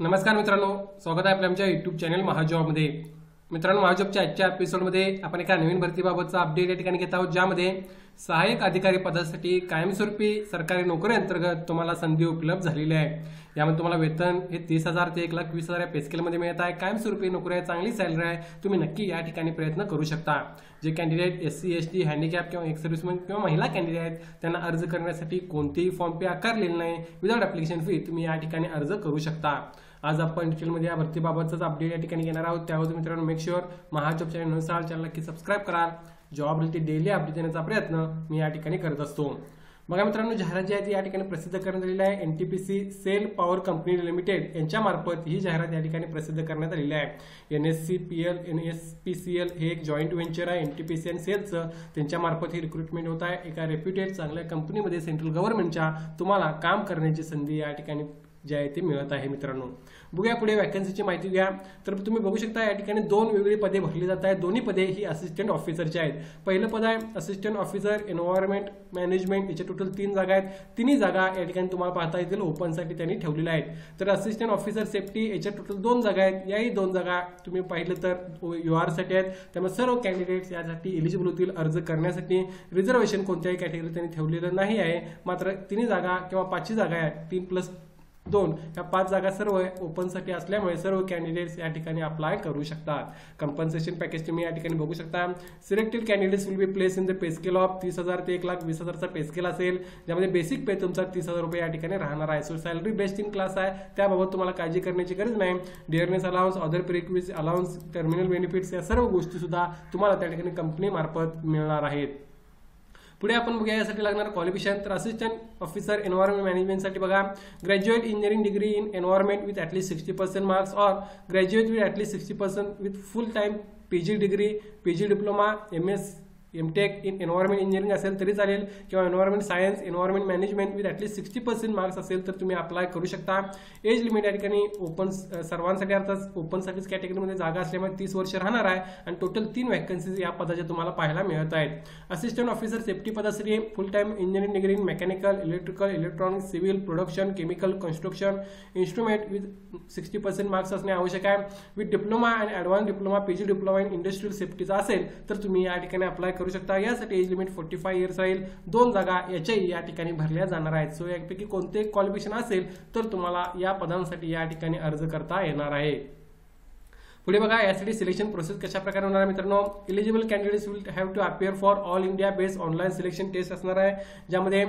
नमस्कार मित्रांनो, स्वागत आहे आपल्या आमच्या YouTube चॅनल महाजॉबमध्ये। मित्रांनो, महाजॉबच्या आजच्या एपिसोडमध्ये आपण एका नवीन भरतीबाबतचा अपडेट या ठिकाणी घेत आहोत, ज्यामध्ये सहाय्यक अधिकारी पदासाठी कायमस्वरूपी सरकारी नोकरी अंतर्गत तुम्हाला संधी उपलब्ध झालेली आहे। यामध्ये तुम्हाला वेतन हे 30,000 ते 1,20,000 या पे स्केलमध्ये मिळत आहे। कायमस्वरूपी नोकरी आहे, चांगली सॅलरी आहे। तुम्ही नक्की या ठिकाणी प्रयत्न करू शकता। जे कॅन्डिडेट SC ST हँडिकॅप किंवा एक्स सर्व्हिसमॅन किंवा महिला कॅन्डिडेट आहेत, त्यांना अर्ज करण्यासाठी कोणतेही फॉर्म पे आकारलेले नाही। विदाउट ॲप्लिकेशन फी तुम्ही या ठिकाणी अर्ज करू शकता। आज आपण डिटेलमध्ये या भरतीबाबतचा अपडेट या ठिकाणी घेणार आहोत। त्यावर मित्रांनो मेक शुअर महाजॉब चॅनल नसाल चॅनल नक्की सबस्क्राइब करा। जॉब रिलेटेड डेली अपडेट देण्याचा प्रयत्न मी या ठिकाणी करत असतो। बघा मित्रांनो, जाहिरात जी आहे ती या ठिकाणी प्रसिद्ध करण्यात आलेली आहे। NTPC SAIL power company limited यांच्या मार्फत ही जाहिरात या ठिकाणी प्रसिद्ध करण्यात आलेली आहे। NSCPL NSPCL हे एक जॉईंट व्हेंचर आहे NTPC आणि सेलचं, त्यांच्या मार्फत ही रिक्रुटमेंट होत आहे। एका रेप्युटेड चांगल्या कंपनीमध्ये सेंट्रल गव्हर्नमेंटच्या तुम्हाला काम करण्याची संधी या ठिकाणी जे आहे ते मिळत आहे। मित्रांनो, बघूया पुढे वॅकन्सीची माहिती घ्या। तर तुम्ही बघू शकता या ठिकाणी दोन वेगवेगळी पदे भरली जात आहेत। दोन्ही पदे ही असिस्टंट ऑफिसरची आहेत। पहिलं पद आहे असिस्टंट ऑफिसर एन्व्हायरमेंट मॅनेजमेंट, याचे टोटल 3 जागा आहेत। तिन्ही जागा या ठिकाणी तुम्हाला पाहता येतील ओपनसाठी त्यांनी ठेवलेल्या आहेत। तर असिस्टंट ऑफिसर सेफ्टी याच्या टोटल 2 जागा आहेत। याही 2 जागा तुम्ही पाहिलं तर UR साठी आहेत। त्यामुळे सर्व कॅन्डिडेट्स यासाठी एलिजिबल होतील अर्ज करण्यासाठी। रिझर्वेशन कोणत्याही कॅटेगरी त्यांनी ठेवलेलं नाही आहे। मात्र तिन्ही जागा किंवा 5ची जागा आहेत, 3+2 या 5 जागा सर्व ओपनसाठी असल्यामुळे सर्व कॅन्डिडेट्स या ठिकाणी अप्लाय करू शकतात। कंपन्सेशन पॅकेज तुम्ही या ठिकाणी बघू शकता। Selected candidates will be place in the pay scale of 30,000 ते 1,20,000 चा पे स्केल असेल, ज्यामध्ये बेसिक पे तुमचा 30,000 रुपये या ठिकाणी राहणार आहे। So salary based in class आहे, त्याबाबत तुम्हाला काळजी करण्याची गरज नाही। Dearness allowance, other perquisite allowance, terminal benefits या सर्व गोष्टी सुद्धा तुम्हाला त्या ठिकाणी कंपनी मार्फत मिळणार आहेत। पुढे आपण बघूया यासाठी लागणार क्वालिफिकेशन। तर असिस्टंट ऑफिसर एन्व्हायरमेंट मॅनेजमेंटसाठी बघा, graduate engineering degree in environment with at least 60% marks और graduate with at least 60% with full time PG degree, PG diploma, MS MTech in environment engineering असेल तरी चालेल, किंवा environment science environment management with at least 60% marks असेल तर तुम्ही अप्लाय करू शकता। एज लिमिट या ठिकाणी ओपन सर्वांसाठी अर्थात ओपनसाठीच कॅटेगरीमध्ये जागा असल्यामुळे 30 वर्ष राहणार आहे आणि टोटल 3 वॅकन्सीज या पदाच्या तुम्हाला पाहायला मिळत आहेत। असिस्टंट ऑफिसर सेफ्टी पदासाठी full time engineering degree in mechanical, electrical, electronics, civil, production, chemical, construction, instrument with 60% marks असणे आवश्यक आहे। विथ डिप्लोमा आणि advance diploma, PG diploma in industrial सेफ्टीचा असेल तर तुम्ही या ठिकाणी अप्लाय करू शकता। यासाठी एज लिमिट 45 इयर्स राहील। 2 जागा याच्याही या ठिकाणी भरल्या जाणार आहेत। सो यापैकी कोणते क्वालिफिकेशन असेल तर तुम्हाला या पदांसाठी या ठिकाणी अर्ज करता येणार आहे। पुढे बघा, यासाठी सिलेक्शन प्रोसेस कशा प्रकारे होणार आहे मित्रांनो। Eligible candidates will have to appear for all India based online selection test असणार आहे, ज्यामध्ये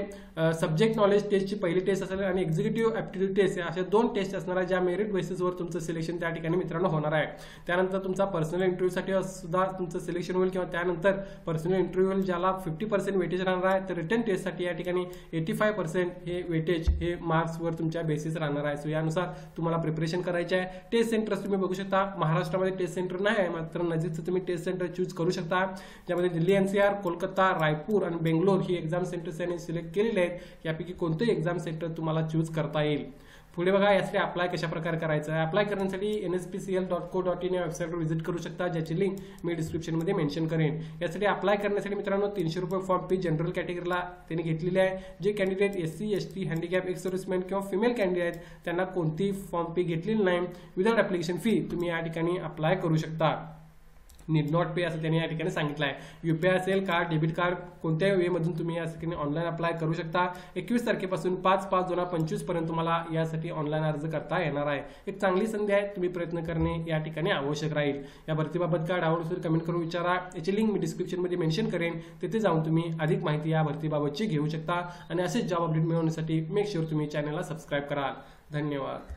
सब्जेक्ट नॉलेज टेस्टची पहिली टेस्ट असेल आणि एक्झिक्युटिव्ह ॲप्टिट्यूड टेस्ट अशा 2 टेस्ट असणार आहे, ज्या मेरिट बेसिसवर तुमचं सिलेक्शन त्या ठिकाणी मित्रांनो होणार आहे। त्यानंतर तुमचा पर्सनल इंटरव्ह्यूसाठी सुद्धा तुमचं सिलेक्शन होईल, किंवा त्यानंतर पर्सनल इंटरव्ह्यू ज्याला 50% वेटेज राहणार आहे, तर रिटर्न टेस्टसाठी या ठिकाणी 85% हे वेटेज हे मार्क्सवर तुमच्या बेसिस राहणार आहे। सो यानुसार तुम्हाला प्रिपरेशन करायचे आहे। टेस्ट सेंटर्स तुम्ही बघू शकता, महाराष्ट्रामध्ये टेस्ट सेंटर नाही आहे, मात्र नजीकचं तुम्ही टेस्ट सेंटर चूज करू शकता, ज्यामध्ये दिल्ली NCR, कोलकाता, रायपूर आणि बेंगलोर ही एक्झाम सेंटर्स यांनी सिलेक्ट केलेले आहेत। यापैकी कोणतेही एक्झाम सेंटर तुम्हाला चूज करता येईल। पुढे बघा, यासाठी अप्लाय कशा प्रकारे करायचं आहे। अप्लाय करण्यासाठी nspcl.co.in या वेबसाईटवर व्हिजिट करू शकता, ज्याची लिंक मी डिस्क्रिप्शनमध्ये मेन्शन करेन। यासाठी अप्लाय करण्यासाठी मित्रांनो 300 रुपये फॉर्म फी जनरल कॅटेगरीला त्यांनी घेतलेली आहे। जे candidate SC ST handicap ex serviceman किंवा फिमेल कॅन्डिडेट त्यांना कोणतीही फॉर्म फी घेतलेली नाही। विदाउट ॲप्लिकेशन फी तुम्ही या ठिकाणी अप्लाय करू शकता। नीड नॉट पे असं त्यांनी या ठिकाणी सांगितलं आहे। UPI असेल, कार्ड, डेबिट कार्ड कोणत्याही वेमधून तुम्ही या ठिकाणी ऑनलाईन अप्लाय करू शकता। 21 तारखेपासून 5/5/2025 पर्यंत तुम्हाला यासाठी ऑनलाईन अर्ज करता येणार आहे। एक चांगली संधी आहे, तुम्ही प्रयत्न करणे या ठिकाणी आवश्यक राहील। या भरतीबाबत काय डाऊट असेल कमेंट करून विचारा, याची लिंक मी डिस्क्रिप्शनमध्ये मेन्शन करेन, तिथे जाऊन तुम्ही अधिक माहिती या भरतीबाबतची घेऊ शकता। आणि असेच जॉब अपडेट मिळवण्यासाठी मेक शुअर तुम्ही चॅनलला सबस्क्राईब कराल। धन्यवाद।